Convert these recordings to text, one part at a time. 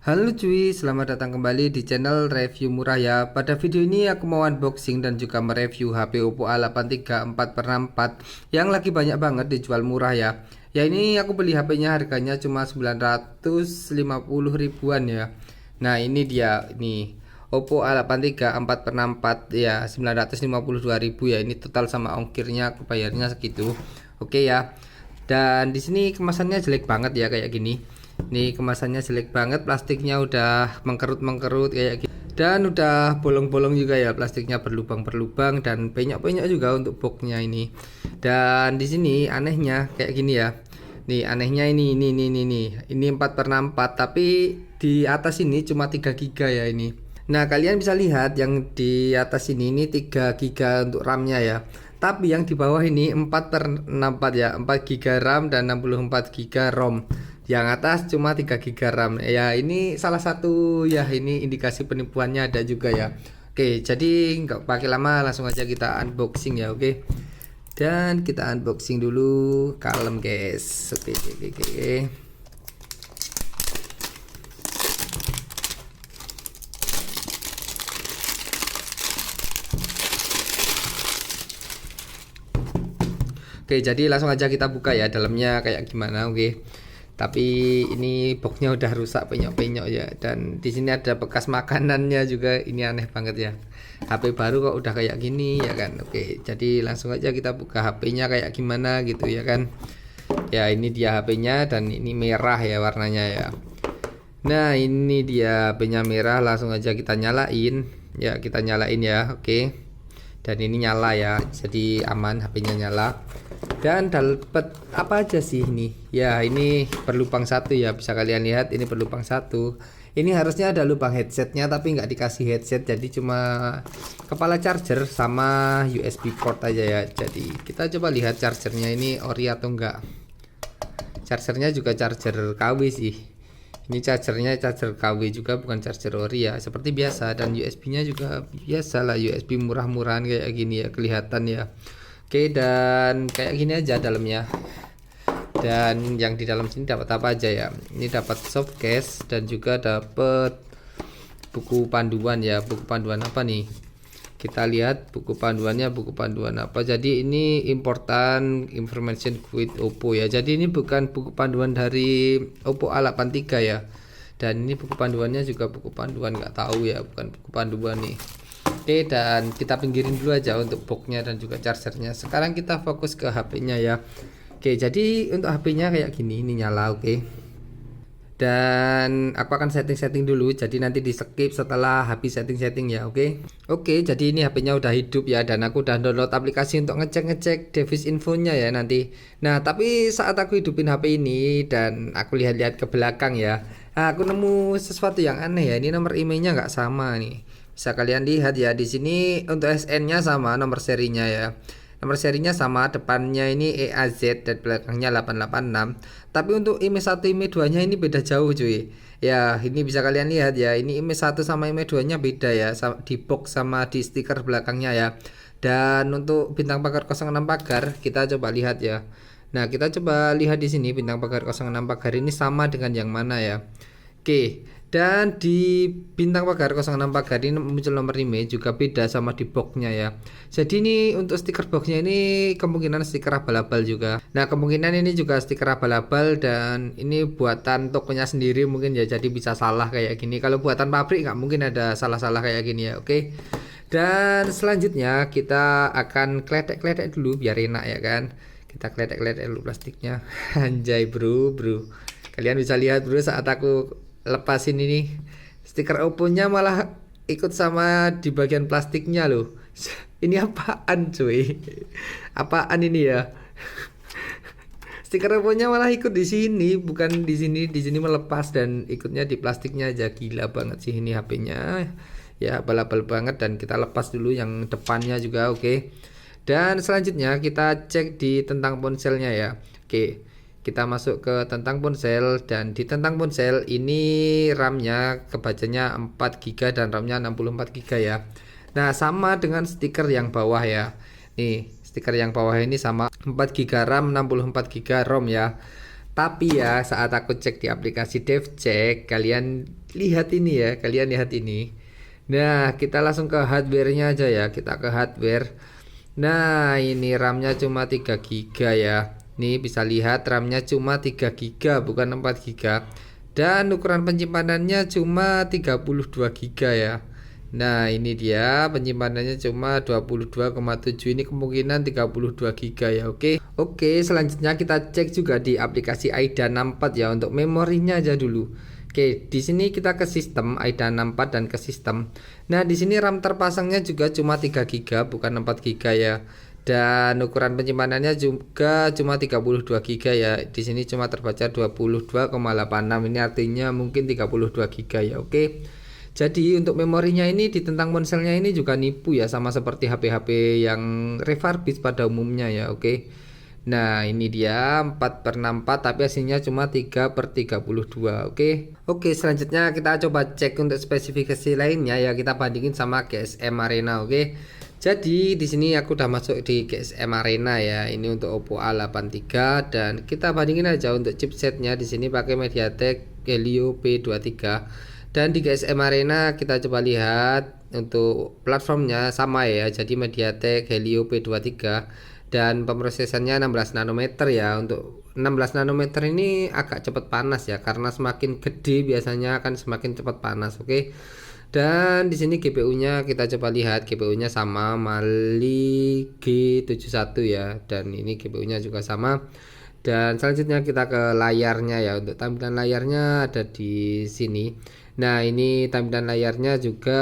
Halo cuy, selamat datang kembali di channel review murah ya. Pada video ini aku mau unboxing dan juga mereview HP Oppo A83 4x4 yang lagi banyak banget dijual murah ya. Ya ini aku beli HP-nya harganya cuma 950 ribuan ya. Nah ini dia, ini Oppo A83 4x4 ya, 952 ribu ya. Ini total sama ongkirnya aku bayarnya segitu. Oke ya. Dan di sini kemasannya jelek banget ya kayak gini. Nih kemasannya jelek banget, plastiknya udah mengkerut-mengkerut kayak gitu. Dan udah bolong-bolong juga ya, plastiknya berlubang-berlubang dan penyok-penyok juga untuk boxnya ini. Dan di sini anehnya kayak gini ya. Nih anehnya ini 4x4 tapi di atas ini cuma 3 GB ya ini. Nah, kalian bisa lihat yang di atas ini 3 GB untuk RAM-nya ya. Tapi yang di bawah ini 4x4 ya, 4 GB RAM dan 64 GB ROM. Yang atas cuma 3 GB RAM. Ya, ini salah satu ya, ini indikasi penipuannya ada juga ya. Oke, jadi nggak pakai lama, langsung aja kita unboxing ya, oke. Dan kita unboxing dulu, kalem guys. Oke. Oke, jadi langsung aja kita buka ya dalamnya kayak gimana, oke. Tapi ini boxnya udah rusak penyok-penyok ya, dan di sini ada bekas makanannya juga. Ini aneh banget ya. HP baru kok udah kayak gini ya kan. Oke, jadi langsung aja kita buka HP-nya kayak gimana gitu ya kan. Ya, ini dia HP-nya dan ini merah ya warnanya ya. Nah, ini dia HP-nya merah, langsung aja kita nyalain. Ya, kita nyalain ya, oke. Dan ini nyala ya, jadi aman, HP-nya nyala. Dan dapat apa aja sih ini? Ya, ini berlubang satu ya, bisa kalian lihat ini berlubang satu. Ini harusnya ada lubang headsetnya tapi nggak dikasih headset, jadi cuma kepala charger sama USB port aja ya. Jadi kita coba lihat chargernya ini ori atau enggak. Chargernya juga charger KW sih. Ini chargernya charger KW juga, bukan charger ori ya, seperti biasa. Dan USB-nya juga biasa lah, USB murah-murahan kayak gini ya, kelihatan ya. Oke, dan kayak gini aja dalamnya. Dan yang di dalam sini dapat apa aja ya? Ini dapat soft case dan juga dapat buku panduan ya. Buku panduan apa nih? Kita lihat buku panduannya, buku panduan apa. Jadi ini important information with Oppo ya. Jadi ini bukan buku panduan dari Oppo A83 ya. Dan ini buku panduannya juga buku panduan, nggak tahu ya, bukan buku panduan nih. Oke, dan kita pinggirin dulu aja untuk boxnya dan juga chargernya. Sekarang kita fokus ke HP-nya ya. Oke, jadi untuk HP-nya kayak gini, ini nyala, oke. Dan aku akan setting-setting dulu, jadi nanti di skip setelah habis setting-setting ya, oke. Oke, jadi ini HP-nya udah hidup ya, dan aku udah download aplikasi untuk ngecek-ngecek device infonya ya nanti. Nah, tapi saat aku hidupin HP ini dan aku lihat-lihat ke belakang ya, aku nemu sesuatu yang aneh ya. Ini nomor emailnya nggak sama nih. Bisa kalian lihat ya, di sini untuk SN-nya sama nomor serinya ya. Nomor serinya sama, depannya ini EAZ dan belakangnya 886. Tapi untuk IMEI 1 IMEI 2 nya ini beda jauh cuy. Ya, ini bisa kalian lihat ya. Ini IMEI 1 sama IMEI 2 nya beda ya, di box sama di stiker belakangnya ya. Dan untuk bintang pagar 06 pagar kita coba lihat ya. Nah, kita coba lihat di sini bintang pagar 06 pagar ini sama dengan yang mana ya. Oke, dan di bintang pagar 06 pagar ini muncul nomor email juga beda sama di boxnya ya. Jadi ini untuk stiker boxnya ini kemungkinan stiker abal-abal juga. Nah, kemungkinan ini juga stiker abal-abal dan ini buatan tokonya sendiri mungkin ya, jadi bisa salah kayak gini. Kalau buatan pabrik nggak mungkin ada salah-salah kayak gini ya, oke. Dan selanjutnya kita akan kletek-kletek dulu biar enak ya kan. Kita kletek-kletek dulu plastiknya. Anjay bro. Kalian bisa lihat bro, saat aku lepasin ini stiker Oppo-nya malah ikut sama di bagian plastiknya loh. Ini apaan cuy? Apaan ini ya? Stiker Oppo-nya malah ikut di sini, bukan di sini. Di sini melepas dan ikutnya di plastiknya aja. Gila banget sih ini HP-nya. Ya, abal-abal banget. Dan kita lepas dulu yang depannya juga, oke. Dan selanjutnya kita cek di tentang ponselnya ya. Oke. Kita masuk ke tentang ponsel, dan di tentang ponsel ini RAM-nya kebacanya 4 GB dan RAM-nya 64 GB ya. Nah, sama dengan stiker yang bawah ya. Nih, stiker yang bawah ini sama, 4 GB RAM, 64 GB ROM ya. Tapi ya saat aku cek di aplikasi DevCheck, kalian lihat ini ya, kalian lihat ini. Nah, kita langsung ke hardware-nya aja ya. Kita ke hardware. Nah, ini RAM-nya cuma 3 GB ya. Nih bisa lihat RAM-nya cuma 3 GB bukan 4 GB. Dan ukuran penyimpanannya cuma 32 GB ya. Nah, ini dia penyimpanannya cuma 22,7. Ini kemungkinan 32 GB ya. Oke, selanjutnya kita cek juga di aplikasi AIDA 64 ya untuk memorinya aja dulu. Oke, di sini kita ke sistem AIDA 64 dan ke sistem. Nah, di sini RAM terpasangnya juga cuma 3 GB bukan 4 GB ya. Dan ukuran penyimpanannya juga cuma 32 GB ya. Di sini cuma terbaca 22,86. Ini artinya mungkin 32 GB ya. Oke. Jadi untuk memorinya ini ditentang ponselnya ini juga nipu ya, sama seperti HP-HP yang refurbish pada umumnya ya. Oke. Nah, ini dia 4/64 tapi hasilnya cuma 3/32. Oke, selanjutnya kita coba cek untuk spesifikasi lainnya ya, kita bandingin sama GSM Arena. Jadi di sini aku udah masuk di GSM Arena ya. Ini untuk Oppo A83 dan kita bandingin aja untuk chipsetnya. Di sini pakai MediaTek Helio P23. Dan di GSM Arena kita coba lihat untuk platformnya sama ya. Jadi MediaTek Helio P23 dan pemrosesannya 16 nanometer ya. Untuk 16 nanometer ini agak cepat panas ya, karena semakin gede biasanya akan semakin cepat panas. Dan di sini GPU-nya kita coba lihat, GPU-nya sama Mali G71 ya, dan ini GPU-nya juga sama. Dan selanjutnya kita ke layarnya ya. Untuk tampilan layarnya ada di sini. Nah, ini tampilan layarnya juga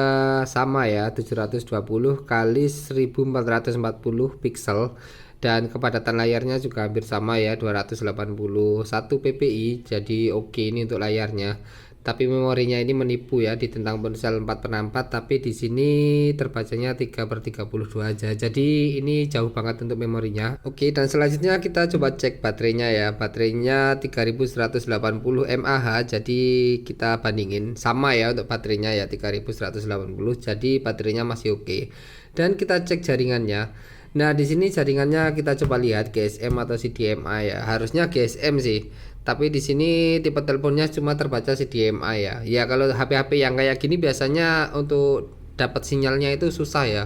sama ya, 720 kali 1440 pixel. Dan kepadatan layarnya juga hampir sama ya, 281 ppi. Jadi oke ini untuk layarnya. Tapi memorinya ini menipu ya, ditentang ponsel 4/4 tapi di sini terbacanya 3/32 aja. Jadi ini jauh banget untuk memorinya. Oke, dan selanjutnya kita coba cek baterainya ya. Baterainya 3180 mAh. Jadi kita bandingin sama ya untuk baterainya ya, 3180. Jadi baterainya masih oke. Dan kita cek jaringannya. Nah, di sini jaringannya kita coba lihat GSM atau CDMA ya. Harusnya GSM sih. Tapi di sini tipe teleponnya cuma terbaca CDMA ya. Ya kalau HP-HP yang kayak gini biasanya untuk dapat sinyalnya itu susah ya.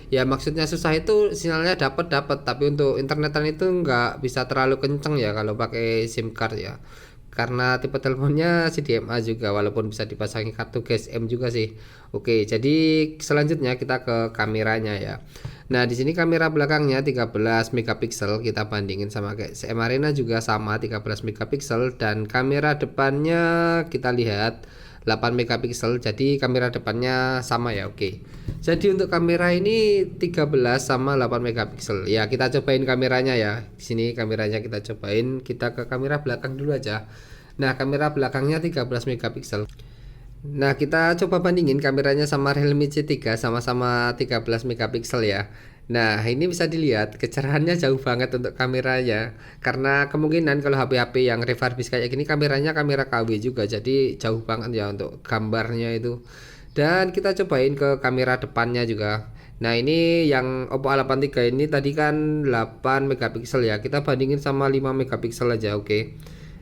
Ya maksudnya susah itu sinyalnya dapat, tapi untuk internetan itu nggak bisa terlalu kenceng ya kalau pakai SIM card ya. Karena tipe teleponnya CDMA juga, walaupun bisa dipasangi kartu GSM juga sih. Oke, jadi selanjutnya kita ke kameranya ya. Nah, di sini kamera belakangnya 13 megapiksel, kita bandingin sama GSM Arena juga sama 13 megapiksel, dan kamera depannya kita lihat 8 megapiksel. Jadi kamera depannya sama ya. Oke. Jadi untuk kamera ini 13 sama 8 megapiksel. Ya, kita cobain kameranya ya. Di sini kameranya kita cobain. Kita ke kamera belakang dulu aja. Nah, kamera belakangnya 13 megapiksel. Nah, kita coba bandingin kameranya sama Realme C3, sama-sama 13 megapiksel ya. Nah, ini bisa dilihat kecerahannya jauh banget untuk kameranya. Karena kemungkinan kalau HP-HP yang refurbish kayak gini kameranya kamera KW juga, jadi jauh banget ya untuk gambarnya itu. Dan kita cobain ke kamera depannya juga. Nah, ini yang Oppo A83 ini tadi kan 8 megapiksel ya. Kita bandingin sama 5 megapiksel aja, oke.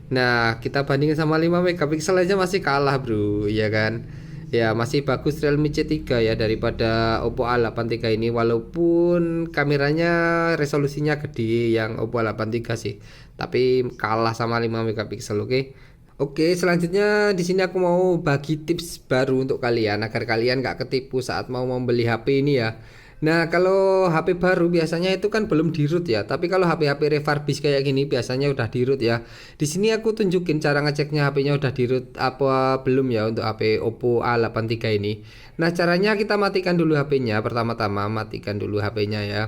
Nah, kita bandingin sama 5 megapiksel aja masih kalah, bro, ya kan? Ya, masih bagus Realme C3 ya daripada Oppo A83 ini, walaupun kameranya resolusinya gede yang Oppo A83 sih. Tapi kalah sama 5 megapiksel, oke. Oke, selanjutnya di sini aku mau bagi tips baru untuk kalian agar kalian nggak ketipu saat mau membeli HP ini ya. Nah, kalau HP baru biasanya itu kan belum di-root ya. Tapi kalau HP-HP refurbish kayak gini biasanya udah di-root ya. Di sini aku tunjukin cara ngeceknya HP-nya udah di-root apa belum ya untuk HP Oppo A83 ini. Nah, caranya kita matikan dulu HP-nya. Pertama-tama matikan dulu HP-nya ya.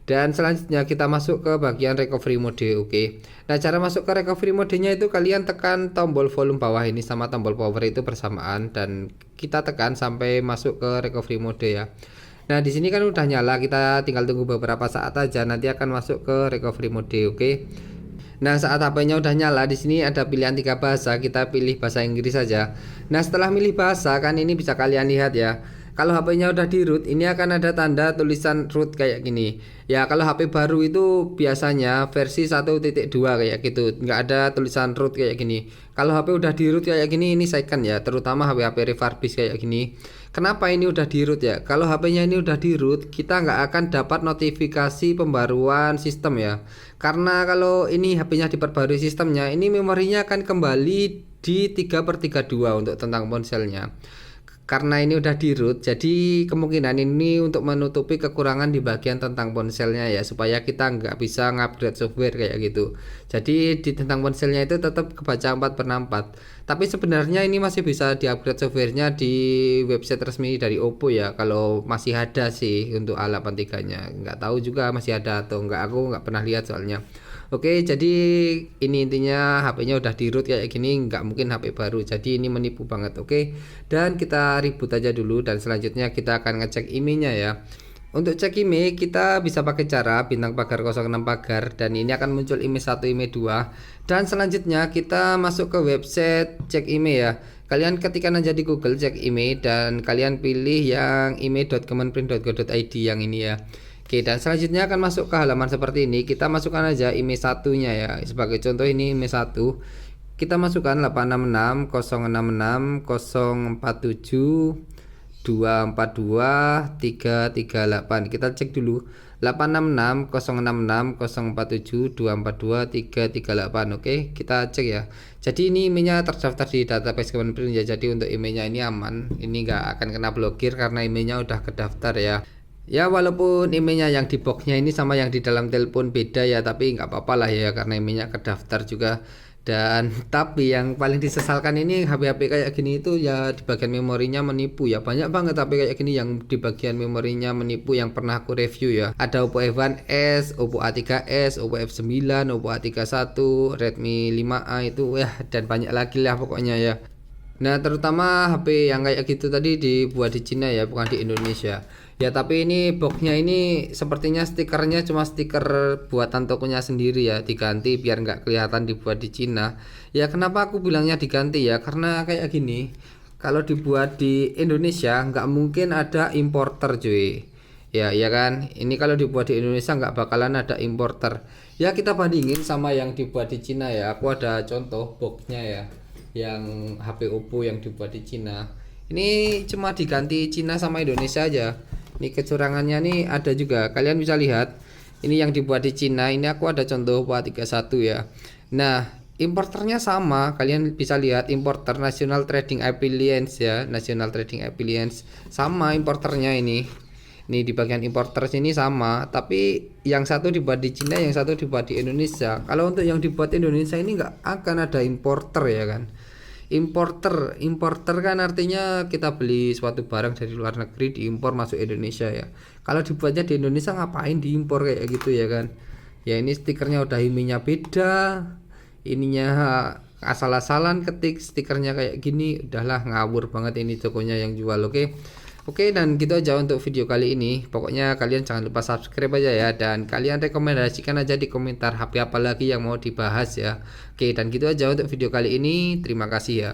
Dan selanjutnya kita masuk ke bagian recovery mode, oke. Nah, cara masuk ke recovery mode-nya itu kalian tekan tombol volume bawah ini sama tombol power itu bersamaan dan kita tekan sampai masuk ke recovery mode ya. Nah, di sini kan udah nyala, kita tinggal tunggu beberapa saat aja nanti akan masuk ke recovery mode, oke. Nah, saat HP-nya udah nyala, di sini ada pilihan 3 bahasa, kita pilih bahasa Inggris saja. Nah, setelah milih bahasa kan ini bisa kalian lihat ya. kalau HP-nya udah di root, ini akan ada tanda tulisan root kayak gini. Ya kalau HP baru itu biasanya versi 1.2 kayak gitu, nggak ada tulisan root kayak gini. Kalau HP udah di root kayak gini, ini second ya, terutama HP-HP refurbish kayak gini. Kenapa ini udah di root ya? Kalau HP-nya ini udah di root, kita nggak akan dapat notifikasi pembaruan sistem ya. Karena kalau ini HP-nya diperbarui sistemnya, ini memorinya akan kembali di 3/32 untuk tentang ponselnya. Karena ini udah di root, jadi kemungkinan ini untuk menutupi kekurangan di bagian tentang ponselnya ya, supaya kita nggak bisa ngupgrade software kayak gitu. Jadi di tentang ponselnya itu tetap kebaca 4/4. Tapi sebenarnya ini masih bisa di-upgrade softwarenya di website resmi dari Oppo ya, kalau masih ada sih untuk A83-nya. Nggak tahu juga masih ada atau nggak, aku nggak pernah lihat soalnya. Oke, jadi ini intinya HP-nya udah di root kayak gini, nggak mungkin HP baru. Jadi ini menipu banget, oke. Dan kita reboot aja dulu, dan selanjutnya kita akan ngecek IMEI-nya ya. Untuk cek IMEI kita bisa pakai cara bintang pagar 06 pagar, dan ini akan muncul IMEI 1, IMEI 2. Dan selanjutnya kita masuk ke website cek IMEI ya. Kalian ketikkan aja di Google cek IMEI, dan kalian pilih yang imei.kemenprint.go.id yang ini ya. Oke, dan selanjutnya akan masuk ke halaman seperti ini. Kita masukkan aja IMEI 1-nya ya. Sebagai contoh ini IMEI 1. Kita masukkan 866 066 047 242 338. Kita cek dulu. 866 066 047 242 338. Oke, kita cek ya. Jadi ini IMEI-nya terdaftar di database Kemenprint ya. Jadi untuk IMEI-nya ini aman. Ini nggak akan kena blokir karena IMEI-nya udah kedaftar ya. Ya walaupun IMEI-nya yang di boxnya ini sama yang di dalam telepon beda ya, tapi nggak apa-apa lah ya karena IMEI-nya kedaftar juga. Dan tapi yang paling disesalkan ini HP-HP kayak gini itu ya di bagian memorinya menipu ya. Banyak banget HP kayak gini yang di bagian memorinya menipu yang pernah aku review ya. Ada Oppo F1s, Oppo A3s, Oppo F9, Oppo A31, Redmi 5A itu ya, dan banyak lagi lah pokoknya ya. Nah terutama HP yang kayak gitu tadi dibuat di Cina ya, bukan di Indonesia ya. Tapi ini boxnya ini sepertinya stikernya cuma stiker buatan tokonya sendiri ya, diganti biar nggak kelihatan dibuat di Cina ya. Kenapa aku bilangnya diganti ya, karena kayak gini, kalau dibuat di Indonesia nggak mungkin ada importer cuy ya, ya kan. Ini kalau dibuat di Indonesia nggak bakalan ada importer ya. Kita bandingin sama yang dibuat di Cina ya. Aku ada contoh boxnya ya, yang HP Oppo yang dibuat di Cina. Ini cuma diganti Cina sama Indonesia aja. Ini kecurangannya nih ada juga. Kalian bisa lihat. Ini yang dibuat di Cina. Ini aku ada contoh Oppo A31 ya. Nah, importernya sama. Kalian bisa lihat importer National Trading Appliance ya. National Trading Appliance sama importernya ini. Ini di bagian importer sini sama, tapi yang satu dibuat di Cina, yang satu dibuat di Indonesia. Kalau untuk yang dibuat di Indonesia ini nggak akan ada importer ya kan. Importer kan artinya kita beli suatu barang dari luar negeri diimpor masuk Indonesia ya. Kalau dibuatnya di Indonesia ngapain diimpor kayak gitu ya kan. Ya ini stikernya udah IMEI-nya beda, ininya asal-asalan ketik stikernya kayak gini, udahlah ngawur banget ini tokonya yang jual. Oke, dan gitu aja untuk video kali ini. Pokoknya kalian jangan lupa subscribe aja ya, dan kalian rekomendasikan aja di komentar HP apa lagi yang mau dibahas ya. Oke, dan gitu aja untuk video kali ini. Terima kasih ya.